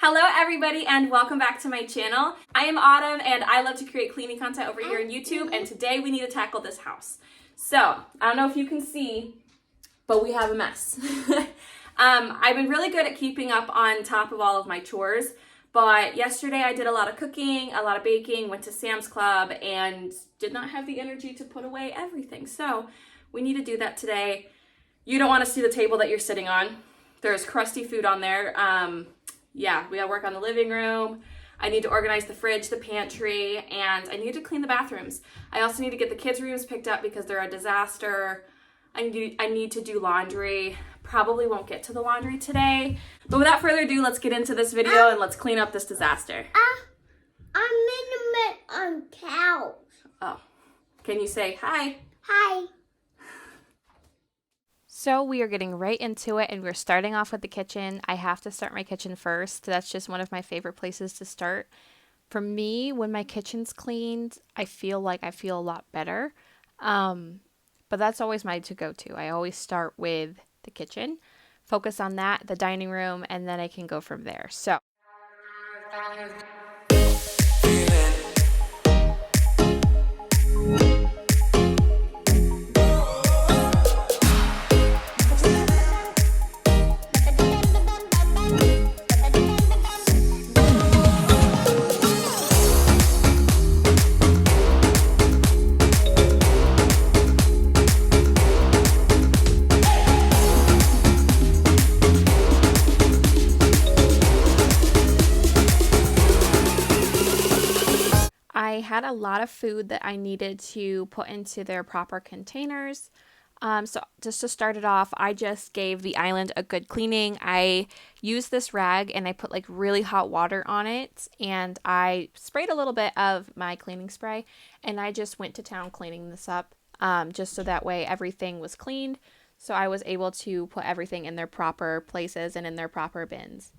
Hello everybody and welcome back to my channel. I am Autumn and I love to create cleaning content over here on YouTube, and today we need to tackle this house. So, I don't know if you can see, but we have a mess. I've been really good at keeping up on top of all of my chores, but yesterday I did a lot of cooking, a lot of baking, went to Sam's Club, and did not have the energy to put away everything. So, we need to do that today. You don't want to see the table that you're sitting on. There's crusty food on there. Yeah, we gotta work on the living room. I need to organize the fridge, the pantry, and I need to clean the bathrooms. I also need to get the kids' rooms picked up because they're a disaster. I need to do laundry. Probably won't get to the laundry today. But without further ado, let's get into this video and let's clean up this disaster. I'm in on couch. Oh, can you say hi? Hi. So we are getting right into it, and we're starting off with the kitchen. I have to start my kitchen first. That's just one of my favorite places to start. For me, when my kitchen's cleaned, I feel a lot better. But that's always my to-go-to. I always start with the kitchen, focus on that, the dining room, and then I can go from there. So I had a lot of food that I needed to put into their proper containers. So just to start it off, I just gave the island a good cleaning. I used this rag and I put like really hot water on it, and I sprayed a little bit of my cleaning spray, and I just went to town cleaning this up, just so that way everything was cleaned. So I was able to put everything in their proper places and in their proper bins.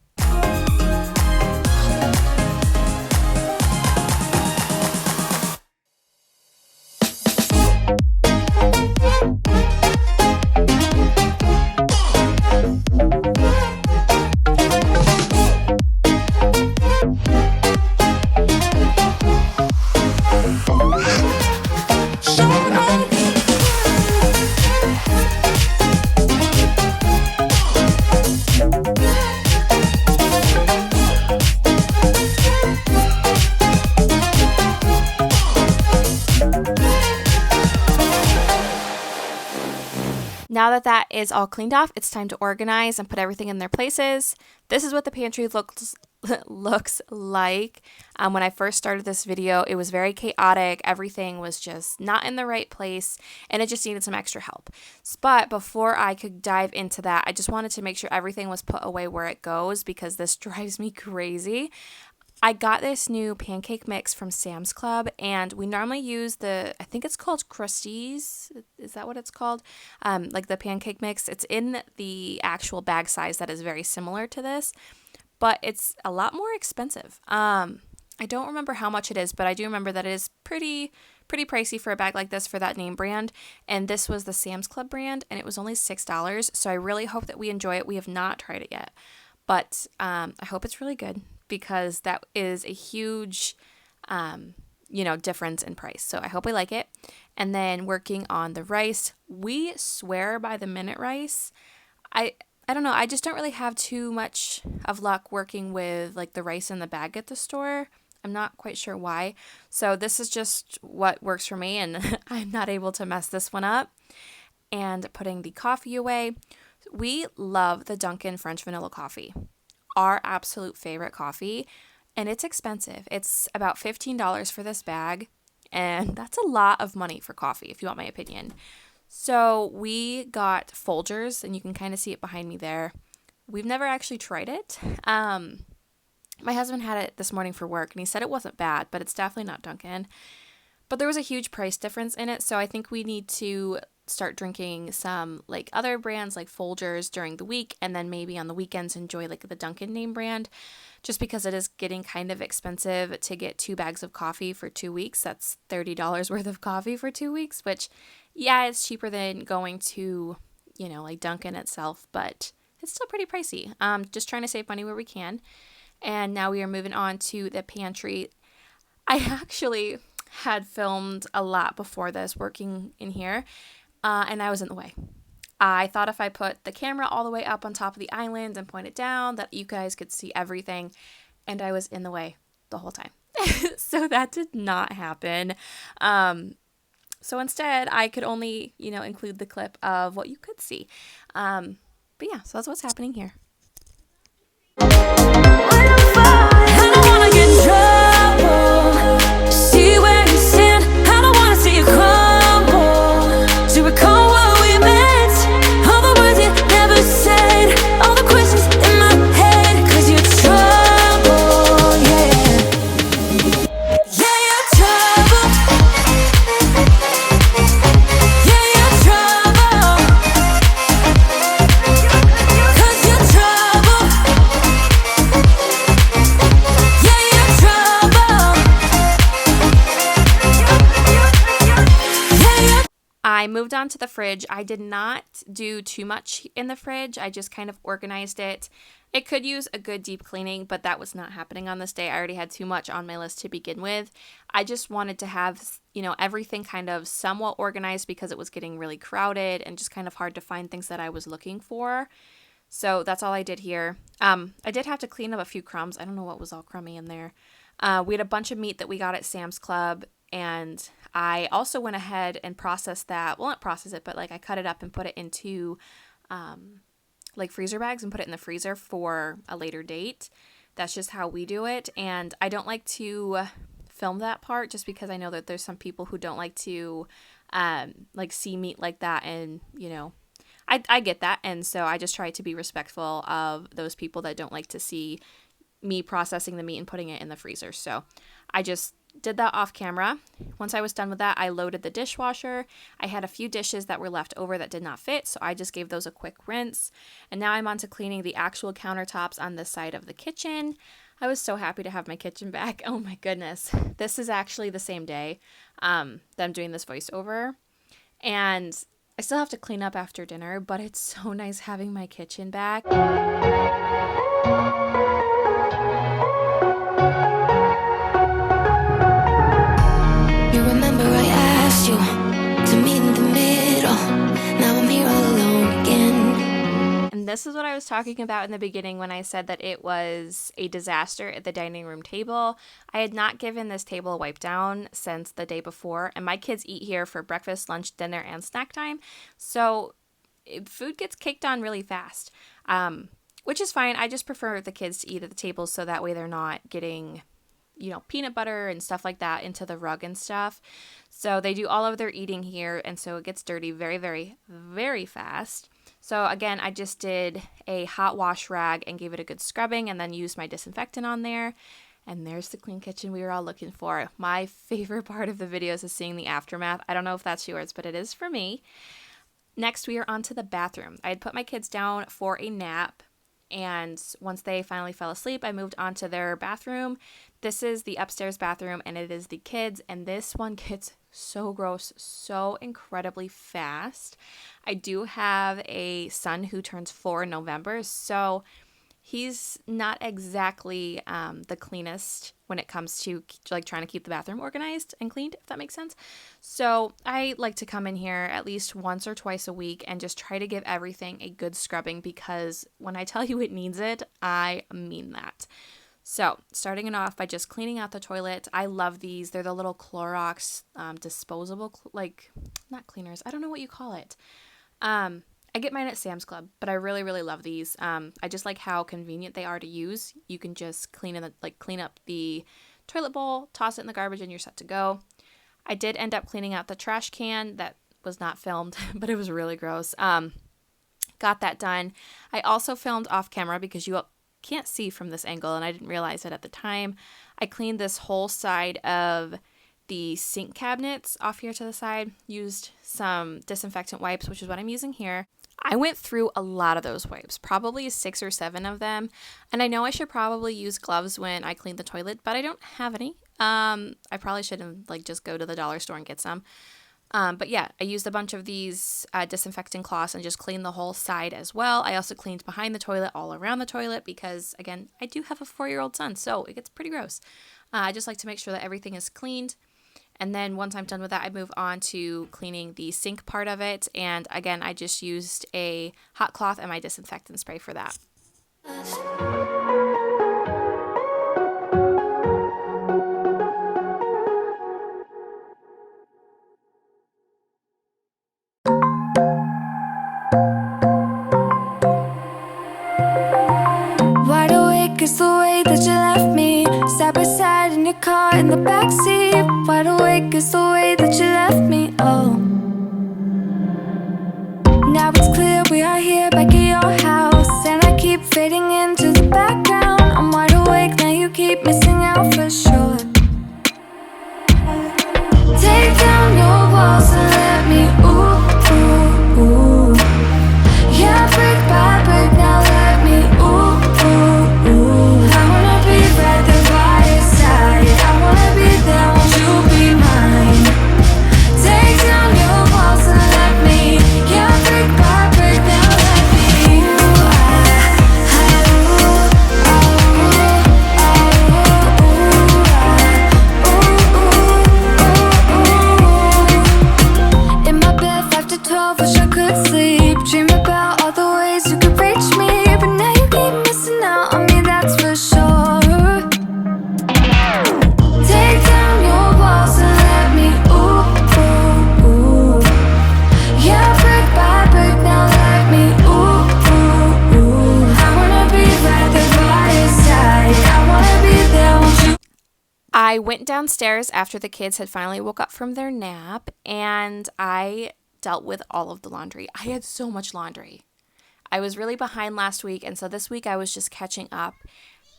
Now that is all cleaned off, it's time to organize and put everything in their places. This is what the pantry looks like. When I first started this video, it was very chaotic. Everything was just not in the right place, and it just needed some extra help. But before I could dive into that, I just wanted to make sure everything was put away where it goes, because this drives me crazy. I got this new pancake mix from Sam's Club, and we normally use I think it's called Krusteaz. Is that what it's called? Like the pancake mix. It's in the actual bag size that is very similar to this, but it's a lot more expensive. I don't remember how much it is, but I do remember that it is pretty pricey for a bag like this for that name brand. And this was the Sam's Club brand, and it was only $6. So I really hope that we enjoy it. We have not tried it yet, but I hope it's really good, because that is a huge, difference in price. So I hope we like it. And then working on the rice, we swear by the minute rice. I don't know. I just don't really have too much of luck working with like the rice in the bag at the store. I'm not quite sure why. So this is just what works for me, and I'm not able to mess this one up. And putting the coffee away. We love the Dunkin' French vanilla coffee. Our absolute favorite coffee, and it's expensive. It's about $15 for this bag, and that's a lot of money for coffee, if you want my opinion. So we got Folgers, and you can kind of see it behind me there. We've never actually tried it. My husband had it this morning for work, and he said it wasn't bad, but it's definitely not Dunkin'. But there was a huge price difference in it, so I think we need to start drinking some like other brands like Folgers during the week, and then maybe on the weekends enjoy like the Dunkin' name brand, just because it is getting kind of expensive to get 2 bags of coffee for 2 weeks. That's $30 worth of coffee for 2 weeks, which yeah, it's cheaper than going to, like Dunkin' itself, but it's still pretty pricey. Just trying to save money where we can. And now we are moving on to the pantry. I actually had filmed a lot before this working in here, and I was in the way. I thought if I put the camera all the way up on top of the island and point it down that you guys could see everything, and I was in the way the whole time. So that did not happen. So instead, I could only, include the clip of what you could see. But yeah, so that's what's happening here. I moved on to the fridge. I did not do too much in the fridge. I just kind of organized it. It could use a good deep cleaning, but that was not happening on this day. I already had too much on my list to begin with. I just wanted to have, everything kind of somewhat organized because it was getting really crowded and just kind of hard to find things that I was looking for. So that's all I did here. I did have to clean up a few crumbs. I don't know what was all crummy in there. We had a bunch of meat that we got at Sam's Club, and I also went ahead and processed that. Well, not process it, but I cut it up and put it into freezer bags and put it in the freezer for a later date. That's just how we do it. And I don't like to film that part just because I know that there's some people who don't like to see meat like that. And, I get that. And so I just try to be respectful of those people that don't like to see me processing the meat and putting it in the freezer. So I just did that off camera. Once I was done with that, I loaded the dishwasher. I had a few dishes that were left over that did not fit, so I just gave those a quick rinse. And now I'm on to cleaning the actual countertops on this side of the kitchen. I was so happy to have my kitchen back. Oh my goodness. This is actually the same day that I'm doing this voiceover. And I still have to clean up after dinner, but it's so nice having my kitchen back. You remember I asked you to meet in the middle. Now I'm here all alone again. And this is what I was talking about in the beginning when I said that it was a disaster at the dining room table. I had not given this table a wipe down since the day before, and my kids eat here for breakfast, lunch, dinner, and snack time. So food gets caked on really fast, which is fine. I just prefer the kids to eat at the table so that way they're not getting peanut butter and stuff like that into the rug and stuff. So they do all of their eating here, and so it gets dirty very, very, very fast. So again, I just did a hot wash rag and gave it a good scrubbing and then used my disinfectant on there. And there's the clean kitchen we were all looking for. My favorite part of the videos is seeing the aftermath. I don't know if that's yours, but it is for me. Next, we are on to the bathroom. I had put my kids down for a nap, and once they finally fell asleep, I moved on to their bathroom. This is the upstairs bathroom, and it is the kids, and this one gets so gross so incredibly fast. I do have a son who turns 4 in November, so he's not exactly the cleanest when it comes to trying to keep the bathroom organized and cleaned, if that makes sense. So I like to come in here at least once or twice a week and just try to give everything a good scrubbing, because when I tell you it needs it, I mean that. So starting it off by just cleaning out the toilet. I love these. They're the little Clorox disposable, not cleaners. I don't know what you call it. I get mine at Sam's Club, but I really, really love these. I just like how convenient they are to use. You can just clean up the toilet bowl, toss it in the garbage, and you're set to go. I did end up cleaning out the trash can. That was not filmed, but it was really gross. Got that done. I also filmed off camera because you can't see from this angle, and I didn't realize it at the time. I cleaned this whole side of the sink cabinets off here to the side, used some disinfectant wipes, which is what I'm using here. I went through a lot of those wipes, probably 6 or 7 of them, and I know I should probably use gloves when I clean the toilet, but I don't have any. I probably shouldn't just go to the dollar store and get some. But yeah, I used a bunch of these disinfecting cloths and just cleaned the whole side as well. I also cleaned behind the toilet, all around the toilet, because again, I do have a 4-year-old son, so it gets pretty gross. I just like to make sure that everything is cleaned. And then once I'm done with that, I move on to cleaning the sink part of it. And again, I just used a hot cloth and my disinfectant spray for that. Wide awake is the way that you left me, side by side in your car in the backseat. Wide awake is the way that you left me, oh. Now it's clear we are here back at your house, and I keep fading into the background. I'm wide awake, now you keep missing out for sure. Take down your walls and let me, ooh, ooh, ooh. Yeah, brick by brick, now let me, ooh, ooh, ooh. I wanna be right there by your side, I wanna be there, won't you be mine? Take down your walls and let me, yeah, brick by brick, now let me, ooh, in my bed 5 to 12, wish I could sleep. Dream about all the ways you could reach me, but now you keep missing out on me, that's for sure. Take down your walls and let me, ooh, ooh, ooh. Yeah, brick by brick, now let me, ooh, ooh, ooh. I wanna be right there by your side, I wanna be there, won't you? I went downstairs after the kids had finally woke up from their nap, and I dealt with all of the laundry. I had so much laundry. I was really behind last week, and so this week I was just catching up.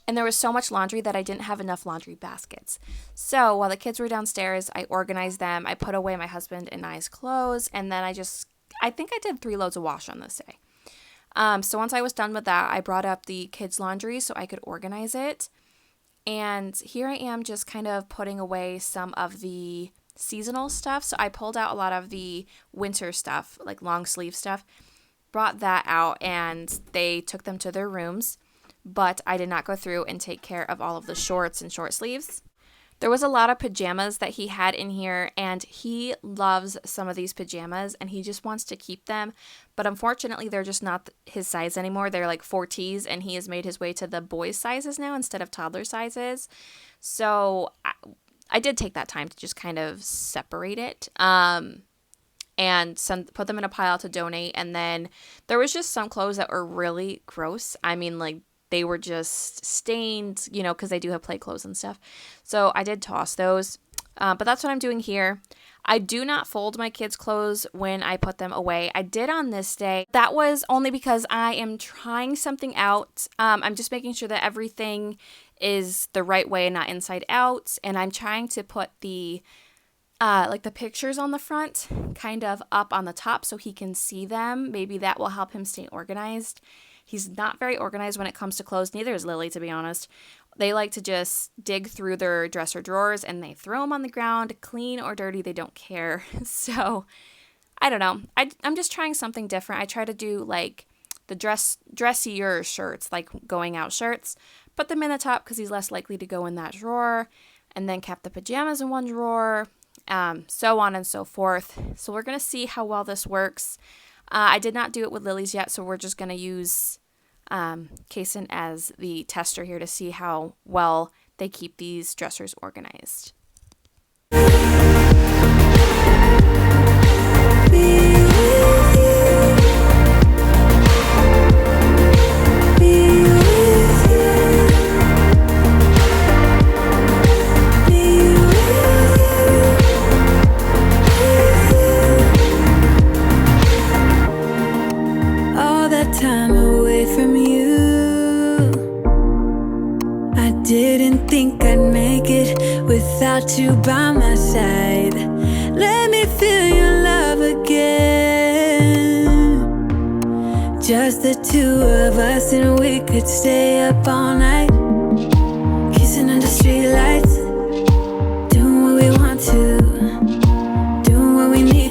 And there was so much laundry that I didn't have enough laundry baskets. So while the kids were downstairs, I organized them. I put away my husband and I's clothes, and then I think I did 3 loads of wash on this day. So once I was done with that, I brought up the kids' laundry so I could organize it. And here I am just kind of putting away some of the seasonal stuff. So I pulled out a lot of the winter stuff, like long sleeve stuff, brought that out, and they took them to their rooms. But I did not go through and take care of all of the shorts and short sleeves. There was a lot of pajamas that he had in here, and he loves some of these pajamas, and he just wants to keep them. But unfortunately, they're just not his size anymore. They're like 4Ts, and he has made his way to the boys' sizes now instead of toddler sizes. So I did take that time to just kind of separate it and put them in a pile to donate. And then there was just some clothes that were really gross. I mean, like, they were just stained, you know, because they do have play clothes and stuff. So I did toss those. But that's what I'm doing here. I do not fold my kids' clothes when I put them away. I did on this day. That was only because I am trying something out. I'm just making sure that everything is the right way, not inside out. And I'm trying to put the pictures on the front kind of up on the top so he can see them. Maybe that will help him stay organized. He's not very organized when it comes to clothes. Neither is Lily, to be honest. They like to just dig through their dresser drawers and they throw them on the ground, clean or dirty. They don't care. So I don't know. I'm just trying something different. I try to do like the dressier shirts, like going out shirts. Put them in the top because he's less likely to go in that drawer. And then kept the pajamas in one drawer. So on and so forth. So we're going to see how well this works. I did not do it with Lily's yet, so we're just going to use Kason as the tester here to see how well they keep these dressers organized. Time away from you, I didn't think I'd make it without you by my side. Let me feel your love again, just the two of us, and we could stay up all night, kissing under streetlights, doing what we want to, doing what we need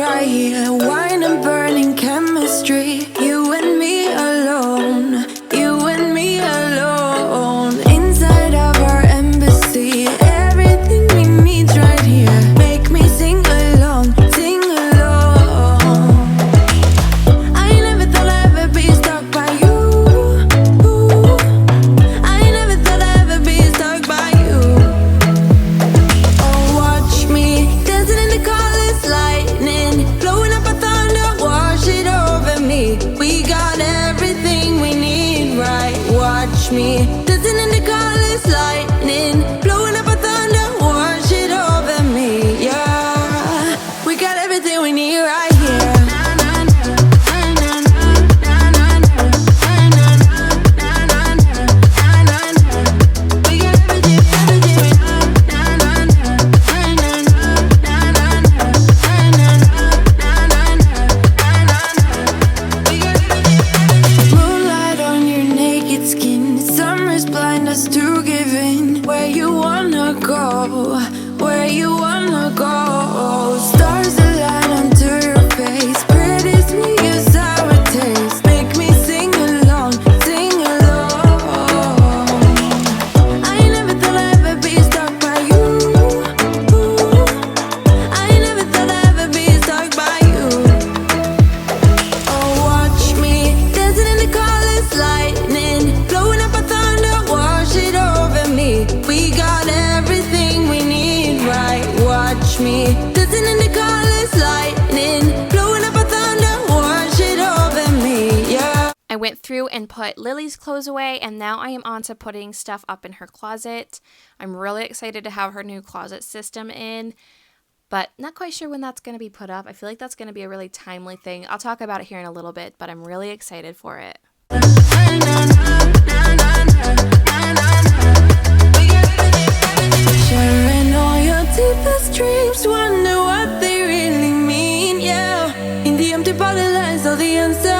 right here. Wine and burning chemistry. You and me alone. You and me alone. Inside of our embassy. Everything we need's right here. Make me sing along, sing along. I never thought I'd ever be stuck by you. I never thought I'd ever be stuck by you. Oh, watch me dancing in the colors, lightning blowing up a thunder, wash it over me. We got everything we need, right? Watch me dancing in the colors, lightning blowing up a thunder, wash it over me. Yeah, we got everything we need right here. Moonlight on your naked skin, summer's blind us to giving. Where you wanna go, where you wanna go. Stars align onto your face, pretty sweet your sour taste. Make me sing along, sing along. I never thought I'd ever be stuck by you. I never thought I'd ever be stuck by you. Oh, watch me dancing in the colors, lightning blowing up a thunder, wash it over me. We got everything we need, right? Watch me dancing in the colors, lightning blowing up a thunder, wash it over me. Yeah. I went through and put Lily's clothes away, and now I am on to putting stuff up in her closet. I'm really excited to have her new closet system in, but not quite sure when that's going to be put up. I feel like that's going to be a really timely thing. I'll talk about it here in a little bit, but I'm really excited for it. Sharing all your deepest dreams, wonder what they really mean, yeah. In the empty bottle lies all the answers.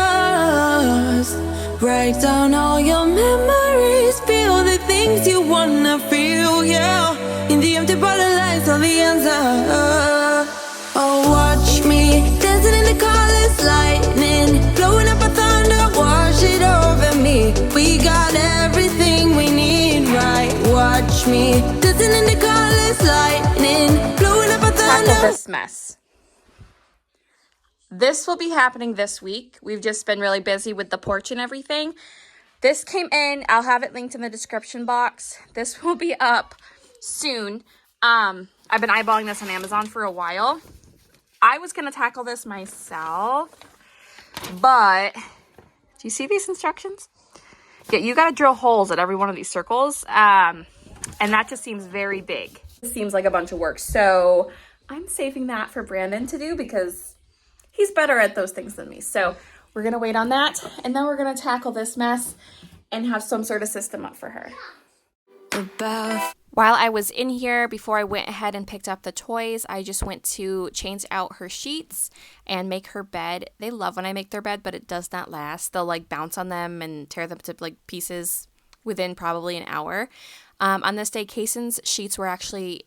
Write down all your memories, feel the things you wanna feel, yeah. In the empty bottle lies all the answers. Oh, watch me dancing in the colors, lightning blowing up a thunder, wash it over me. We got everything we need, right? Watch me dancing in the colors, lightning blowing up a Tackle thunder. this mess. This will be happening this week. We've just been really busy with the porch and everything. This came in. I'll have it linked in the description box. This will be up soon. I've been eyeballing this on Amazon for a while. I was going to tackle this myself, but do you see these instructions? Yeah, you got to drill holes at every one of these circles, and that just seems very big. It seems like a bunch of work, so I'm saving that for Brandon to do because he's better at those things than me. So we're going to wait on that, and then we're going to tackle this mess and have some sort of system up for her. While I was in here, before I went ahead and picked up the toys, I just went to change out her sheets and make her bed. They love when I make their bed, but it does not last. They'll like bounce on them and tear them to like pieces within probably an hour. On this day, Kaysen's sheets were actually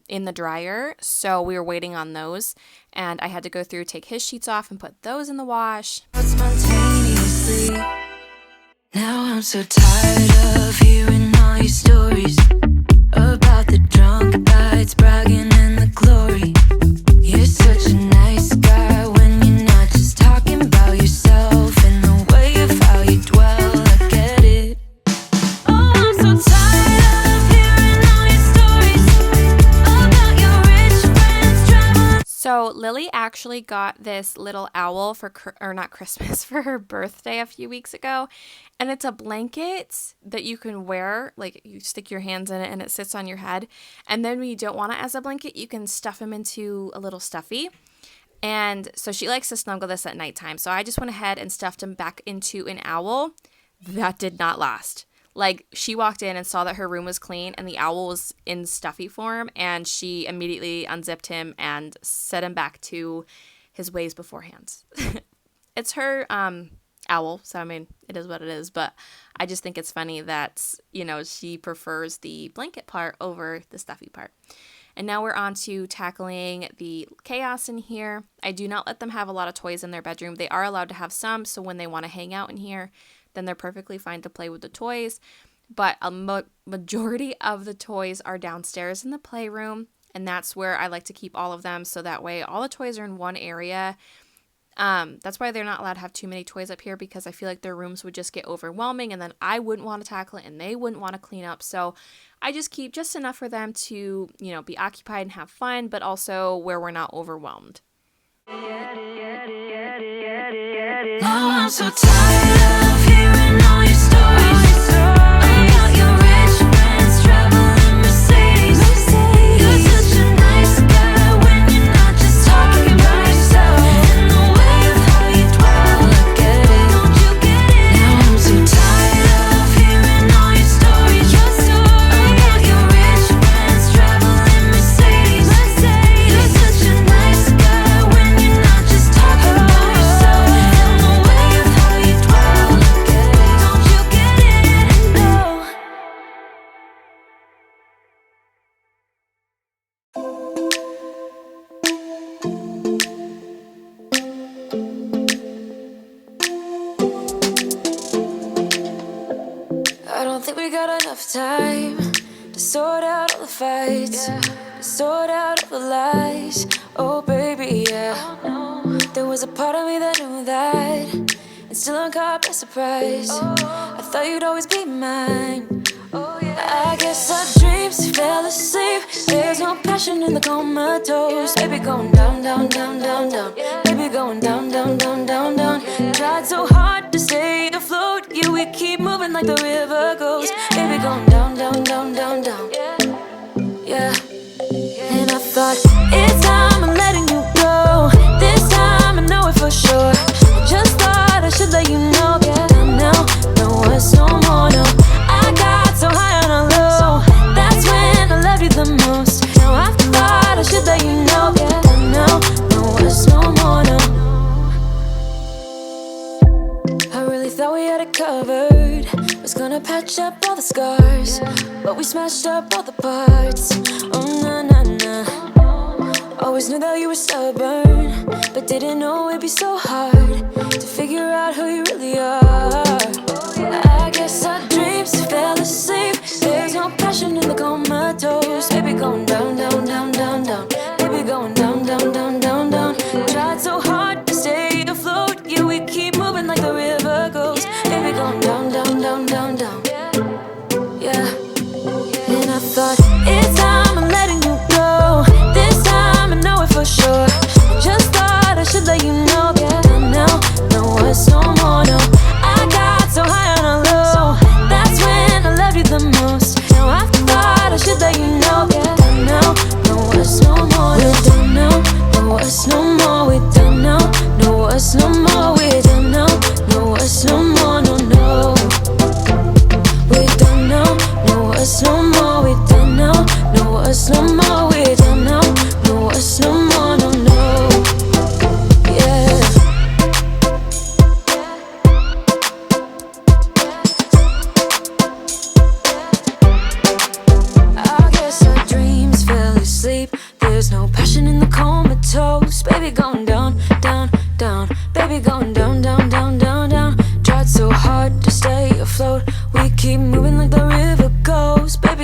in the dryer, so we were waiting on those, and I had to go through, take his sheets off, and put those in the wash. Spontaneously. Now I'm so tired of hearing all your stories about the drunk nights, bragging in the glory. You're such a nice guy when you're not just talking about yourself and the way of how you dwell. I get it. Oh, I'm so tired of hearing all your stories about your rich friends traveling. So Lily actually got this little owl for, not Christmas, for her birthday a few weeks ago. And it's a blanket that you can wear, like you stick your hands in it and it sits on your head. And then when you don't want it as a blanket, you can stuff him into a little stuffy. And so she likes to snuggle this at nighttime. So I just went ahead and stuffed him back into an owl. That did not last. Like, she walked in and saw that her room was clean and the owl was in stuffy form, and she immediately unzipped him and set him back to his ways beforehand. It's her owl, so I mean, it is what it is, but I just think it's funny that, you know, she prefers the blanket part over the stuffy part. And now we're on to tackling the chaos in here. I do not let them have a lot of toys in their bedroom. They are allowed to have some, so when they want to hang out in here, then they're perfectly fine to play with the toys. But a majority of the toys are downstairs in the playroom, and that's where I like to keep all of them, so that way all the toys are in one area. That's why they're not allowed to have too many toys up here, because I feel like their rooms would just get overwhelming, and then I wouldn't want to tackle it and they wouldn't want to clean up. So I just keep just enough for them to, be occupied and have fun, but also where we're not overwhelmed. Now I'm so tired of hearing all your stories about your rich friends traveling Mercedes. You're such a nice guy when you're not just talking about yourself. And the way of how you dwell, I get it, don't you get it? Now I'm so tired of hearing all your stories about your rich friends traveling Mercedes. You're such a nice guy when you're not just talking about yourself. And the way of how you dwell, I get it, don't you get it? No. I don't think we got enough time to sort out all the fights, to sort out all the lies. Oh baby, yeah. There was a part of me that knew that, and still I'm caught by surprise. I thought you'd always be mine. I guess our dreams fell asleep. There's no passion in the comatose. Baby going down, down, down, down, down. Baby going down, down, down, down, down. Tried so hard to stay afloat. Yeah, we keep moving like the river goes. Baby going down, down, down, down, down. Yeah. And I thought, it's time I'm letting you go. This time I know it for sure. I just thought I should let you know. Yeah, now, no words, no more, no. I got so high on a low. That's when I loved you the most. Now I thought I should let you know. Yeah, now, no words, no more, no. I really thought we had it covered. Was gonna patch up all the scars, but we smashed up all the parts. Oh, nah, nah, nah. Always knew that you were stubborn, but didn't know it'd be so hard to figure out who you really are. I guess our dreams fell asleep. There's no passion in the comatose. Baby going down, down, down, down, down. Baby going down, down, down, down, down. Tried so hard to stay afloat. Yeah, we keep moving like the river goes. Baby going down, down, down, down, down. Yeah. And I thought, it's time I'm letting you go. This time I know it for sure. I just thought I should let you know. Yeah, now, no words, no more, no. I got so high on a low. That's when I loved you the most. Now I thought I should let you know. Yeah, now, no words, no more. We're done now, no words, no more. We're done now, no words, no more. We're done now, no words, no more, no, no. We're done now, no words, no more. We're done now, no words, no more. We're done now, no words, no more, no, no. Yeah. I guess our dreams fell asleep. There's no passion in the comatose. Baby going down, down, down. Baby going down, down, down, down, down. Tried so hard to stay afloat. We keep moving like the river goes. Baby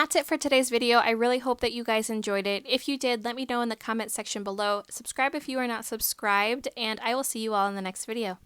that's it for today's video. I really hope that you guys enjoyed it. If you did, let me know in the comment section below. Subscribe if you are not subscribed, and I will see you all in the next video.